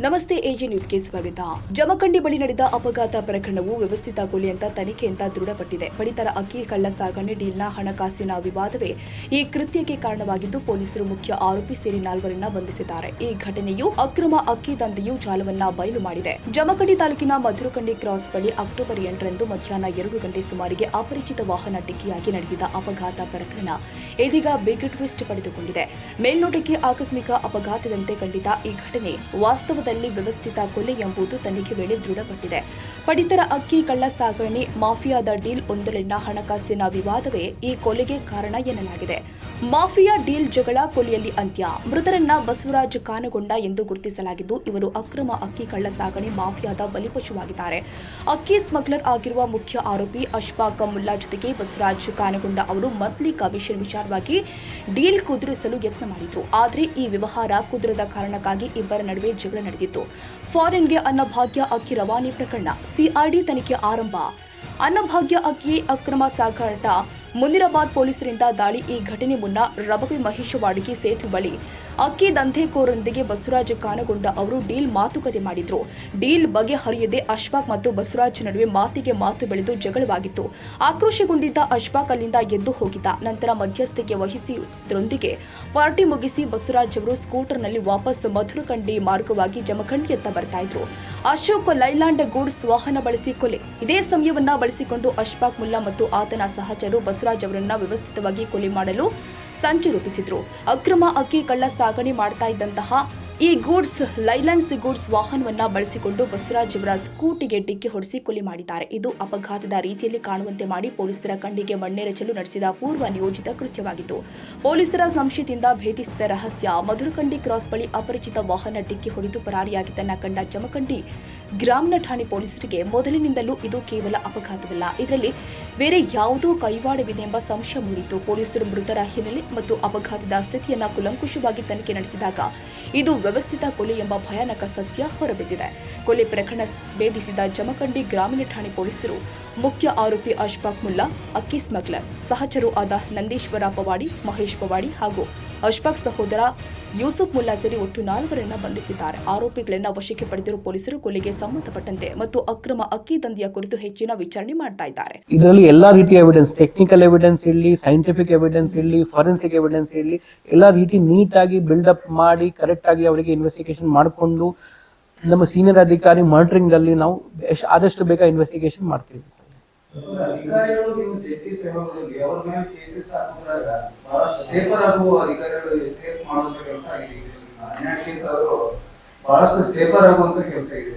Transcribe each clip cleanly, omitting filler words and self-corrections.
ನಮಸ್ತೆ ಎಜಿ ನ್ಯೂಸ್ಗೆ ಸ್ವಾಗತ. ಜಮಖಂಡಿ ಬಳಿ ನಡೆದ ಅಪಘಾತ ಪ್ರಕರಣವು ವ್ಯವಸ್ಥಿತ ಕೊಲೆ ಅಂತ ತನಿಖೆಯಿಂದ ದೃಢಪಟ್ಟಿದೆ. ಪಡಿತರ ಅಕ್ಕಿ ಕಳ್ಳ ಸಾಗಣೆ ಡೀಲ್ನ ಹಣಕಾಸಿನ ವಿವಾದವೇ ಈ ಕೃತ್ಯಕ್ಕೆ ಕಾರಣವಾಗಿದ್ದು ಪೊಲೀಸರು ಮುಖ್ಯ ಆರೋಪಿ ಸೇರಿ 4ರನ್ನ ಬಂಧಿಸಿದ್ದಾರೆ. ಈ ಘಟನೆಯು ಅಕ್ರಮ ಅಕ್ಕಿ ದಂಧೆಯು ಜಾಲವನ್ನ ಬಯಲು ಮಾಡಿದೆ. ಜಮಖಂಡಿ ತಾಲೂಕಿನ ಮಧುರಕಂಡಿ ಕ್ರಾಸ್ ಬಳಿ ಅಕ್ಟೋಬರ್ 8ರಂದು ಮಧ್ಯಾಹ್ನ 2 ಗಂಟೆ ಸುಮಾರಿಗೆ ಅಪರಿಚಿತ ವಾಹನ ಡಿಕ್ಕಿಯಾಗಿ ನಡೆದಿದ್ದ ಅಪಘಾತ ಪ್ರಕರಣ ಇದೀಗ ಬಿಗ್ ಟ್ವಿಸ್ಟ್ ಪಡೆದುಕೊಂಡಿದೆ. ಮೇಲ್ನೋಟಕ್ಕೆ ಆಕಸ್ಮಿಕ ಅಪಘಾತದಂತೆ ಕಂಡಿದ್ದ ಈ ಘಟನೆ ವಾಸ್ತವದಲ್ಲಿ ವ್ಯವಸ್ಥಿತ ಕೊಲೆ ಎಂಬುದು ತನಿಖೆ ವೇಳೆ ದೃಢಪಟ್ಟಿದೆ. ಪಡಿತರ ಅಕ್ಕಿ ಕಳ್ಳ ಸಾಗಣೆ ಮಾಫಿಯಾದ ಡೀಲ್ ಒಂದರಲ್ಲಿನ ಹಣಕಾಸಿನ ವಿವಾದವೇ ಈ ಕೊಲೆಗೆ ಕಾರಣ ಎನ್ನಲಾಗಿದೆ. ಮಾಫಿಯಾ ಡೀಲ್ ಜಗಳ ಕೊಲೆಯಲ್ಲಿ ಅಂತ್ಯ. ಮೃತರನ್ನ ಬಸವರಾಜ್ ಕಾನಗೊಂಡ ಎಂದು ಗುರುತಿಸಲಾಗಿದ್ದು ಇವರು ಅಕ್ರಮ ಅಕ್ಕಿ ಕಳ್ಳ ಸಾಗಣೆ ಮಾಫಿಯಾದ ಬಲಿಪಶುವಾಗಿದ್ದಾರೆ. ಅಕ್ಕಿ ಸ್ಮಗ್ಲರ್ ಆಗಿರುವ ಮುಖ್ಯ ಆರೋಪಿ ಅಶ್ಫಾಕ್ ಮುಲ್ಲಾ ಜೊತೆಗೆ ಬಸವರಾಜ್ ಕಾನಗೊಂಡ ಅವರು ಮಂತ್ಲಿ ಕಮಿಷನ್ ವಿಚಾರವಾಗಿ ಡೀಲ್ ಕುದುರಿಸಲು ಯತ್ನ ಮಾಡಿದ್ರು. ಆದರೆ ಈ ವ್ಯವಹಾರ ಕುದುರದ ಕಾರಣಕ್ಕಾಗಿ ಇಬ್ಬರ ನಡುವೆ ಜಗಳ ನಡೆದಿತ್ತು. ಫಾರಿನ್ಗೆ ಅನ್ನಭಾಗ್ಯ ಅಕ್ಕಿ ರವಾನೆ ಪ್ರಕರಣ ಸಿಐಡಿ ತನಿಖೆ ಆರಂಭ. ಅನ್ನಭಾಗ್ಯ ಅಕ್ಕಿ ಅಕ್ರಮ ಸಾಗಾಟ ಮುನಿರಾಬಾದ್ ಪೊಲೀಸರಿಂದ ದಾಳಿ. ಈ ಘಟನೆ ಮುನ್ನ ರಬವಿ ಮಹೇಶವಾಡಿಗೆ ಸೇತು ಬಳಿ ಅಕ್ಕಿ ದಂಧೆಕೋರರೊಂದಿಗೆ ಬಸವರಾಜ್ ಕಾನಗೊಂಡ ಅವರು ಡೀಲ್ ಮಾತುಕತೆ ಮಾಡಿದ್ರು. ಡೀಲ್ ಬಗೆಹರಿಯದೆ ಅಶ್ಫಾಕ್ ಮತ್ತು ಬಸವರಾಜ್ ನಡುವೆ ಮಾತಿಗೆ ಮಾತು ಬೆಳೆದು ಜಗಳವಾಗಿತ್ತು. ಆಕ್ರೋಶಗೊಂಡಿದ್ದ ಅಶ್ಫಾಕ್ ಅಲ್ಲಿಂದ ಎದ್ದು ಹೋಗಿದ್ದ. ನಂತರ ಮಧ್ಯಸ್ಥಿಕೆ ವಹಿಸಿದರೊಂದಿಗೆ ಪಾರ್ಟಿ ಮುಗಿಸಿ ಬಸವರಾಜ್ ಅವರು ಸ್ಕೂಟರ್ನಲ್ಲಿ ವಾಪಸ್ ಮಧುರಕಂಡಿ ಮಾರ್ಗವಾಗಿ ಜಮಖಂಡಿಯತ್ತ ಬರ್ತಾ ಇದ್ರು. ಅಶೋಕ್ ಲೈಲ್ಯಾಂಡ್ ಗೂಡ್ಸ್ ವಾಹನ ಬಳಸಿ ಕೊಲೆ. ಇದೇ ಸಮಯವನ್ನ ಬಳಸಿಕೊಂಡು ಅಶ್ಫಾಕ್ ಮುಲ್ಲಾ ಮತ್ತು ಆತನ ಸಹಚರರು ಬಸವರಾಜ್ ಅವರನ್ನ ವ್ಯವಸ್ಥಿತವಾಗಿ ಕೊಲೆ ಮಾಡಲು ಸಂಚು ರೂಪಿಸಿದ್ರು. ಅಕ್ರಮ ಅಕ್ಕಿ ಕಳ್ಳ ಸಾಗಣೆ ಮಾಡ್ತಾ ಇದ್ದಂತಹ ಈ ಗೂಡ್ಸ್ ಲೈಲ್ಯಾಂಡ್ಸ್ ಗೂಡ್ಸ್ ವಾಹನವನ್ನ ಬಳಸಿಕೊಂಡು ಬಸವರಾಜ್ ಅವರ ಸ್ಕೂಟಿಗೆ ಡಿಕ್ಕಿ ಹೊಡೆಸಿ ಕೊಲೆ ಮಾಡಿದ್ದಾರೆ. ಇದು ಅಪಘಾತದ ರೀತಿಯಲ್ಲಿ ಕಾಣುವಂತೆ ಮಾಡಿ ಪೊಲೀಸರ ಕಣ್ಣಿಗೆ ಮಣ್ಣೆರಚಲು ನಡೆಸಿದ ಪೂರ್ವ ನಿಯೋಜಿತ ಕೃತ್ಯವಾಗಿತ್ತು. ಪೊಲೀಸರ ಸಂಶಯದಿಂದ ಭೇದಿಸಿದ ರಹಸ್ಯ. ಮಧುರಕಂಡಿ ಕ್ರಾಸ್ ಬಳಿ ಅಪರಿಚಿತ ವಾಹನ ಡಿಕ್ಕಿ ಹೊಡೆದು ಪರಾರಿಯಾಗಿದ್ದನ್ನ ಕಂಡ ಜಮಖಂಡಿ ಗ್ರಾಮೀಣ ಠಾಣೆ ಪೊಲೀಸರಿಗೆ ಮೊದಲಿನಿಂದಲೂ ಇದು ಕೇವಲ ಅಪಘಾತವಲ್ಲ, ಇದರಲ್ಲಿ ಬೇರೆ ಯಾವುದೋ ಕೈವಾಡವಿದೆ ಎಂಬ ಸಂಶಯ ಮೂಡಿತ್ತು. ಪೊಲೀಸರು ಮೃತರ ಹಿನ್ನೆಲೆ ಮತ್ತು ಅಪಘಾತದ ಸ್ಥಿತಿಯನ್ನ ಕೂಲಂಕುಷವಾಗಿ ತನಿಖೆ ನಡೆಸಿದಾಗ ಇದು ವ್ಯವಸ್ಥಿತ ಕೊಲೆ ಎಂಬ ಭಯಾನಕ ಸತ್ಯ ಹೊರಬಿದ್ದಿದೆ. ಕೊಲೆ ಪ್ರಕರಣ ಭೇದಿಸಿದ ಜಮಖಂಡಿ ಗ್ರಾಮೀಣ ಠಾಣೆ ಪೊಲೀಸರು ಮುಖ್ಯ ಆರೋಪಿ ಅಶ್ಫಾಕ್ ಮುಲ್ಲಾ, ಅಕ್ಕಿ ಸ್ಮಗ್ಲರ್, ಸಹಚರು ಆದ ನಂದೀಶ್ವರ ಪವಾಡಿ, ಮಹೇಶ್ ಪವಾಡಿ ಹಾಗೂ ಅಶ್ಫಾಕ್ ಸಹೋದರ ಯೂಸುಫ್ ಮುಲ್ಲಾ ಸೇರಿ ಒಟ್ಟು 4ರನ್ನ ಬಂಧಿಸಿದ್ದಾರೆ. ಆರೋಪಿಗಳನ್ನ ವಶಕ್ಕೆ ಪಡೆದಿರುವ ಪೊಲೀಸರು ಕೊಲೆಗೆ ಸಂಬಂಧಪಟ್ಟಂತೆ ಮತ್ತು ಅಕ್ರಮ ಅಕ್ಕಿ ದಂಧೆಯ ಕುರಿತು ಹೆಚ್ಚಿನ ವಿಚಾರಣೆ ಮಾಡ್ತಾ ಇದ್ದಾರೆ. ಇದರಲ್ಲಿ ಎಲ್ಲಾ ರೀತಿಯ ಎವಿಡೆನ್ಸ್, ಟೆಕ್ನಿಕಲ್ ಎವಿಡೆನ್ಸ್ ಇರಲಿ, ಸೈಂಟಿಫಿಕ್ ಎವಿಡೆನ್ಸ್ ಇರಲಿ, ಫಾರೆನ್ಸಿಕ್ ಎವಿಡೆನ್ಸ್ ಇರಲಿ, ಎಲ್ಲಾ ರೀತಿ ನೀಟ್ ಆಗಿ ಬಿಲ್ಡ್ ಅಪ್ ಮಾಡಿ ಕರೆಕ್ಟ್ ಆಗಿ ಅವರಿಗೆ ಇನ್ವೆಸ್ಟಿಗೇಷನ್ ಮಾಡಿಕೊಂಡು ನಮ್ಮ ಸೀನಿಯರ್ ಅಧಿಕಾರಿ ಮಾನಿಟರಿಂಗ್ ಅಲ್ಲಿ ನಾವು ಆದಷ್ಟು ಬೇಗ ಇನ್ವೆಸ್ಟಿಗೇಷನ್ ಮಾಡ್ತೀವಿ. ಅಧಿಕಾರಿಗಳು ನೀವು ಜೆಟಿ ಸೇವಕರಿಗೆ ಅವರ ಮೇಲೆ ಕೇಸಸ್ ಹಾಕಿದಾಗ ಬಹಳಷ್ಟು ಸೇಫರ್ ಆಗುವ ಅಧಿಕಾರಿಗಳು ಸೇಫ್ ಮಾಡುವಂತ ಕೆಲಸ ಆಗಿದೆ. 12 ಕೇಸ್ ಅವರು ಬಹಳಷ್ಟು ಸೇಫರ್ ಆಗುವಂತ ಕೆಲಸ ಇದೆ.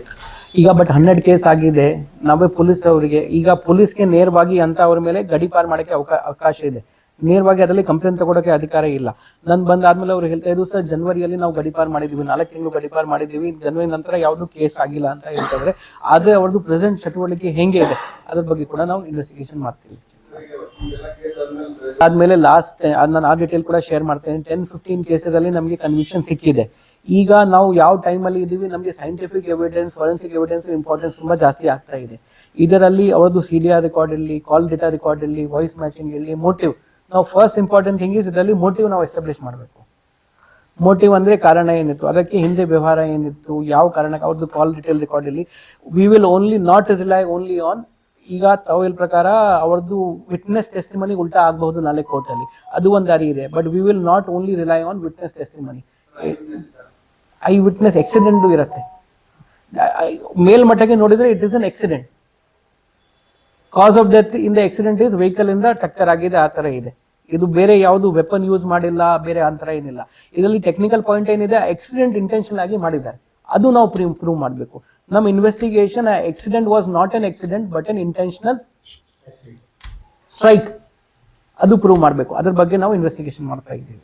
ಈಗ ಬಟ್ 12 ಕೇಸ್ ಆಗಿದೆ. ನಾವೇ ಪೊಲೀಸ್ ಅವರಿಗೆ ಈಗ ಪೊಲೀಸ್ಗೆ ನೇರವಾಗಿ ಅಂತ ಅವ್ರ ಮೇಲೆ ಗಡೀಪಾರು ಮಾಡಕ್ಕೆ ಅವಕಾಶ ಇದೆ. ನೇರವಾಗಿ ಅದರಲ್ಲಿ ಕಂಪ್ಲೇಂಟ್ ತಗೊಳಕ್ಕೆ ಅಧಿಕಾರ ಇಲ್ಲ. ನಾನು ಬಂದಾದ್ಮೇಲೆ ಅವ್ರು ಹೇಳ್ತಾ ಇದ್ರು, ಸರ್ ಜನವರಿಯಲ್ಲಿ ನಾವು ಗಡೀಪಾರು ಮಾಡಿದೀವಿ, 4 ತಿಂಗಳು ಗಡೀಪಾರು ಮಾಡಿದೀವಿ, ಜನವರಿ ನಂತರ ಯಾವ್ದು ಕೇಸ್ ಆಗಿಲ್ಲ ಅಂತ ಹೇಳ್ತಾರೆ. ಆದ್ರೆ ಅವ್ರದ್ದು ಪ್ರೆಸೆಂಟ್ ಚಟುವಟಿಕೆ ಹೆಂಗೆ ಇದೆ ಅದ್ರ ಬಗ್ಗೆ ಕೂಡ ನಾವು ಇನ್ವೆಸ್ಟಿಗೇಷನ್ ಮಾಡ್ತೀವಿ. ಆದ್ಮೇಲೆ ಲಾಸ್ಟ್ ನಾನು ಆ ಡೀಟೇಲ್ ಕೂಡ ಶೇರ್ ಮಾಡ್ತೇನೆ. 10-15 ಕೇಸಸ್ ಅಲ್ಲಿ ನಮಗೆ ಕನ್ವಿಕ್ಷನ್ ಸಿಕ್ಕಿದೆ. ಈಗ ನಾವು ಯಾವ ಟೈಮ್ ಅಲ್ಲಿ ಇದೀವಿ, ನಮಗೆ scientific evidence, forensic evidence importance ತುಂಬಾ ಜಾಸ್ತಿ ಆಗ್ತಾ ಇದೆ. ಇದರಲ್ಲಿ ಅವರದ್ದು CDR ರೆಕಾರ್ಡ್ ಇರಲಿ, ಕಾಲ್ ಡೇಟಾ ರೆಕಾರ್ಡ್ ಇರಲಿ, ವಾಯ್ಸ್ ಮ್ಯಾಚಿಂಗ್ ಇರಲಿ, ಮೋಟಿವ್. ನಾವು ಫಸ್ಟ್ ಇಂಪಾರ್ಟೆಂಟ್ ಥಿಂಗ್ ಇಸ್ ಇದರಲ್ಲಿ ಮೋಟಿವ್ ನಾವು ಎಸ್ಟಾಬ್ಲಿಷ್ ಮಾಡಬೇಕು. ಮೋಟಿವ್ ಅಂದ್ರೆ ಕಾರಣ ಏನಿತ್ತು, ಅದಕ್ಕೆ ಹಿಂದೆ ವ್ಯವಹಾರ ಏನಿತ್ತು, ಯಾವ ಕಾರಣಕ್ಕೆ, ಅವ್ರದ್ದು ಕಾಲ್ ಡೀಟೇಲ್ ರೆಕಾರ್ಡ್ ಇಲ್ಲಿ. We will only not rely only on, ಈಗ ತಾವು ಪ್ರಕಾರ ಅವ್ರದ್ದು ವಿಟ್ನೆಸ್ ಟೆಸ್ಟಿಮನಿ ಉಲ್ಟಾ ಆಗಬಹುದು ನಾಳೆ ಕೋರ್ಟ್ ಅಲ್ಲಿ, ಅದು ಒಂದು ದಾರಿ ಇದೆ. But we will not only rely on witness testimony. Eyewitness accident ಇರುತ್ತೆ. ಮೇಲ್ಮಟ್ಟಕ್ಕೆ ನೋಡಿದ್ರೆ it is an accident. Cause of death in the accident is vehicle ಇಂದ ಟಕ್ಕರ್ ಆಗಿದೆ, ಆ ತರ ಇದೆ. ಇದು ಬೇರೆ ಯಾವುದು ವೆಪನ್ ಯೂಸ್ ಮಾಡಿಲ್ಲ, ಬೇರೆ ಅಂತರ ಏನಿಲ್ಲ. ಇದರಲ್ಲಿ ಟೆಕ್ನಿಕಲ್ ಪಾಯಿಂಟ್ ಏನಿದೆ, ಆಕ್ಸಿಡೆಂಟ್ ಇಂಟೆನ್ಷನ್ ಆಗಿ ಮಾಡಿದ್ದಾರೆ, ಅದು ನಾವು ಪ್ರೂವ್ ಮಾಡಬೇಕು. ನಮ್ಮ investigation accident was not an accident but N intentional strike, ಅದು ಪ್ರೂವ್ ಮಾಡಬೇಕು. ಅದ್ರ ಬಗ್ಗೆ ನಾವು ಇನ್ವೆಸ್ಟಿಗೇಷನ್ ಮಾಡ್ತಾ ಇದ್ದೀವಿ.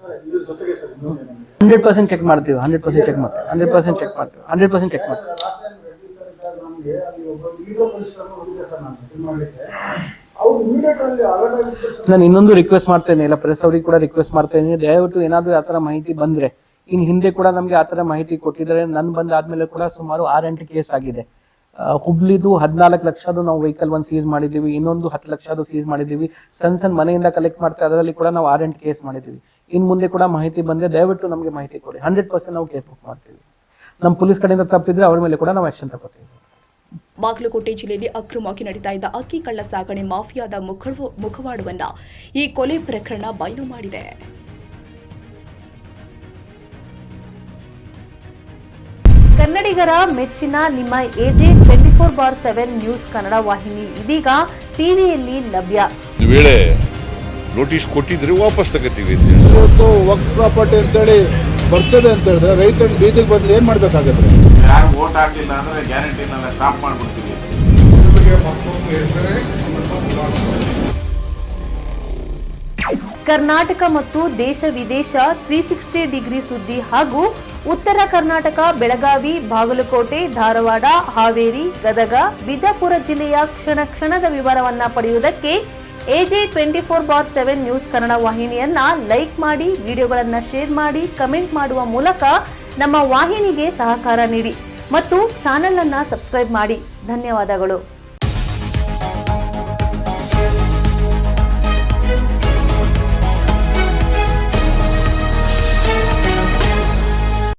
100% ಚೆಕ್ ಮಾಡ್ತೀವಿ. 100% ಚೆಕ್ ಮಾಡ್ತೀವಿ. 100% ಚೆಕ್ ಮಾಡ್ತೀವಿ. 100% ಚೆಕ್ ಮಾಡ್ತೀವಿ. ನಾನು ಇನ್ನೊಂದು ರಿಕ್ವೆಸ್ಟ್ ಮಾಡ್ತೇನೆ, ಇಲ್ಲ ಪ್ರೆಸ್ ಅವ್ರಿಗೆ ಕೂಡ ರಿಕ್ವೆಸ್ಟ್ ಮಾಡ್ತೇನೆ, ದಯವಿಟ್ಟು ಏನಾದ್ರು ಆತರ ಮಾಹಿತಿ ಬಂದ್ರೆ, ಇನ್ ಹಿಂದೆ ಕೂಡ ನಮ್ಗೆ ಆತರ ಮಾಹಿತಿ ಕೊಟ್ಟಿದ್ದಾರೆ. ನನ್ ಬಂದಾದ್ಮೇಲೆ ಕೂಡ ಸುಮಾರು 6-8 ಕೇಸ್ ಆಗಿದೆ. ಹುಬ್ಳಿದು 14 ಲಕ್ಷದು ನಾವು ವೆಹಿಕಲ್ ಒಂದು ಸೀಸ್ ಮಾಡಿದೀವಿ, ಇನ್ನೊಂದು 10 ಲಕ್ಷದು ಸೀಸ್ ಮಾಡಿದೀವಿ. ಸಣ್ಣ ಮನೆಯಿಂದ ಕಲೆಕ್ಟ್ ಮಾಡ್ತಾ ಅದರಲ್ಲಿ ಕೂಡ ನಾವು 6-8 ಕೇಸ್ ಮಾಡಿದೀವಿ. ಇನ್ ಮುಂದೆ ಕೂಡ ಮಾಹಿತಿ ಬಂದ್ರೆ ದಯವಿಟ್ಟು ನಮಗೆ ಮಾಹಿತಿ ಕೊಡಿ. 100% ನಾವು ಕೇಸ್ ಬುಕ್ ಮಾಡ್ತೀವಿ. ನಮ್ಮ ಪೊಲೀಸ್ ಕಡೆಯಿಂದ ತಪ್ಪಿದ್ರೆ ಅವ್ರ ಮೇಲೆ ಕೂಡ ನಾವು ಆಕ್ಷನ್ ತಗೋತೀವಿ. ಬಾಗಲಕೋಟೆ ಜಿಲ್ಲೆಯಲ್ಲಿ ಅಕ್ರಮವಾಗಿ ನಡೀತಾ ಇದ್ದ ಅಕ್ಕಿ ಕಳ್ಳ ಸಾಗಣೆ ಮಾಫಿಯಾದ ಮುಖವಾಡವನ್ನ ಈ ಕೊಲೆ ಪ್ರಕರಣ ಬಯಲು ಮಾಡಿದೆ. ಕನ್ನಡಿಗರ ಮೆಚ್ಚಿನ ನಿಮ್ಮ ಎಜೆ 24/7 ನ್ಯೂಸ್ ಕನ್ನಡ ವಾಹಿನಿ ಇದೀಗ ಟಿವಿಯಲ್ಲಿ ಲಭ್ಯ. ಒಂದು ವೇಳೆ ನೋಟಿಸ್ ಕೊಟ್ಟಿದ್ರೆ ವಾಪಸ್ ತಗೋತೀವಿ. ಇವತ್ತು ವಕ್ಫ್ ಪ್ರಾಪರ್ಟಿ ಅಂತೇಳಿ ಬರ್ತದೆ ಅಂತ ಹೇಳಿದ್ರೆ ರೈತರು ಬೀದಿಗೆ ಬಂದ್ರೆ ಏನ್ ಮಾಡ್ಬೇಕಾಗತ್ತೆ? ಯಾರು ವೋಟ್ ಹಾಕಿಲ್ಲ ಅಂದ್ರೆ ಗ್ಯಾರಂಟಿನೆಲ್ಲ ಸ್ಟಾಪ್ ಮಾಡ್ಬಿಡ್ತೀವಿ. ಕರ್ನಾಟಕ ಮತ್ತು ದೇಶ ವಿದೇಶ 360 ಡಿಗ್ರಿ ಸುದ್ದಿ ಹಾಗೂ ಉತ್ತರ ಕರ್ನಾಟಕ ಬೆಳಗಾವಿ, ಬಾಗಲಕೋಟೆ, ಧಾರವಾಡ, ಹಾವೇರಿ, ಗದಗ, ಬಿಜಾಪುರ ಜಿಲ್ಲೆಯ ಕ್ಷಣ ಕ್ಷಣದ ವಿವರವನ್ನ ಪಡೆಯುವುದಕ್ಕೆ ಎಜೆ 24/7 ನ್ಯೂಸ್ ಕನ್ನಡ ವಾಹಿನಿಯನ್ನ ಲೈಕ್ ಮಾಡಿ, ವಿಡಿಯೋಗಳನ್ನ ಶೇರ್ ಮಾಡಿ, ಕಮೆಂಟ್ ಮಾಡುವ ಮೂಲಕ ನಮ್ಮ ವಾಹಿನಿಗೆ ಸಹಕಾರ ನೀಡಿ ಮತ್ತು ಚಾನೆಲ್ ಅನ್ನ ಸಬ್ಸ್ಕ್ರೈಬ್ ಮಾಡಿ. ಧನ್ಯವಾದಗಳು.